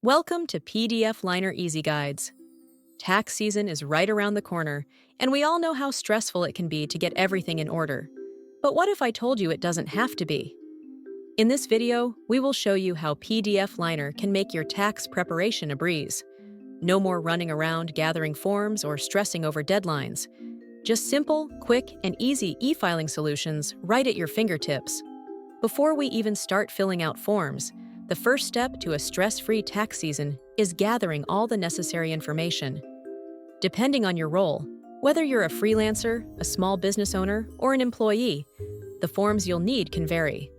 Welcome to PDFLiner Easy Guides. Tax season is right around the corner, and we all know how stressful it can be to get everything in order. But what if I told you it doesn't have to be? In this video, we will show you how PDFLiner can make your tax preparation a breeze. No more running around gathering forms or stressing over deadlines. Just simple, quick, and easy e-filing solutions right at your fingertips. Before we even start filling out forms, the first step to a stress-free tax season is gathering all the necessary information. Depending on your role, whether you're a freelancer, a small business owner, or an employee, the forms you'll need can vary.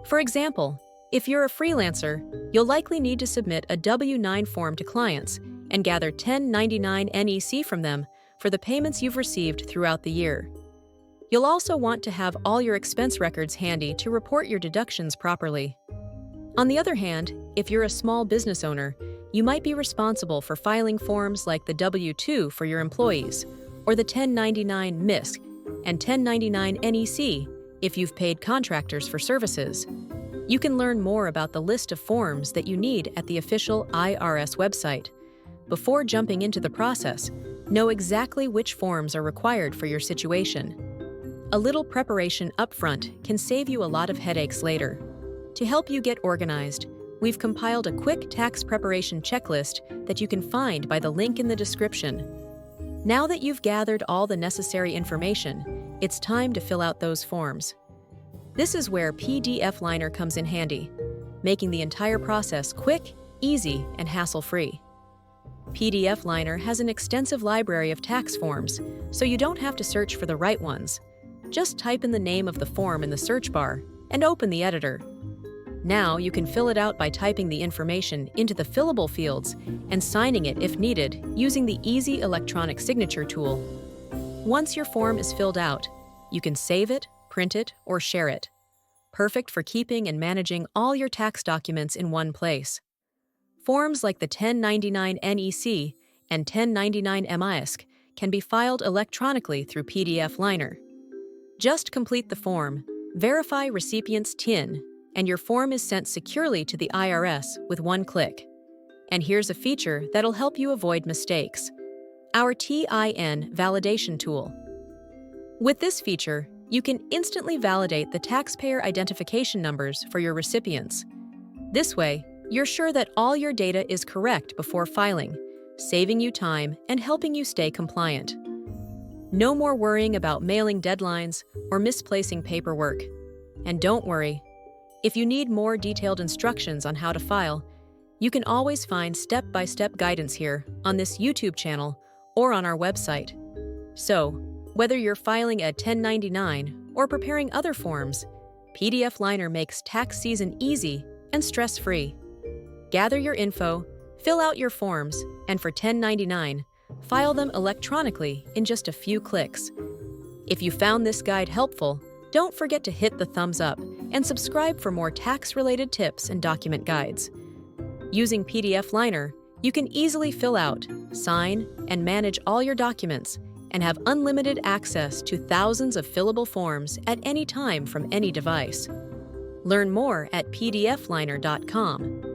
For example, if you're a freelancer, you'll likely need to submit a W-9 form to clients and gather 1099 NEC from them for the payments you've received throughout the year. You'll also want to have all your expense records handy to report your deductions properly. On the other hand, if you're a small business owner, you might be responsible for filing forms like the W-2 for your employees, or the 1099 MISC and 1099 NEC if you've paid contractors for services. You can learn more about the list of forms that you need at the official IRS website. Before jumping into the process, know exactly which forms are required for your situation. A little preparation upfront can save you a lot of headaches later. To help you get organized, we've compiled a quick tax preparation checklist that you can find by the link in the description. Now that you've gathered all the necessary information, it's time to fill out those forms. This is where PDFLiner comes in handy, making the entire process quick, easy, and hassle-free. PDFLiner has an extensive library of tax forms, so you don't have to search for the right ones. Just type in the name of the form in the search bar and open the editor. Now you can fill it out by typing the information into the fillable fields and signing it if needed using the easy electronic signature tool. Once your form is filled out, you can save it, print it, or share it. Perfect for keeping and managing all your tax documents in one place. Forms like the 1099 NEC and 1099 MISC can be filed electronically through PDFLiner. Just complete the form, verify recipient's TIN, and your form is sent securely to the IRS with one click. And here's a feature that'll help you avoid mistakes: our TIN validation tool. With this feature, you can instantly validate the taxpayer identification numbers for your recipients. This way, you're sure that all your data is correct before filing, saving you time and helping you stay compliant. No more worrying about mailing deadlines or misplacing paperwork. And don't worry, if you need more detailed instructions on how to file, you can always find step-by-step guidance here on this YouTube channel or on our website. So, whether you're filing a 1099 or preparing other forms, PDFLiner makes tax season easy and stress-free. Gather your info, fill out your forms, and for 1099, file them electronically in just a few clicks. If you found this guide helpful, don't forget to hit the thumbs up and subscribe for more tax-related tips and document guides. Using PDFLiner, you can easily fill out, sign, and manage all your documents and have unlimited access to thousands of fillable forms at any time from any device. Learn more at pdfliner.com.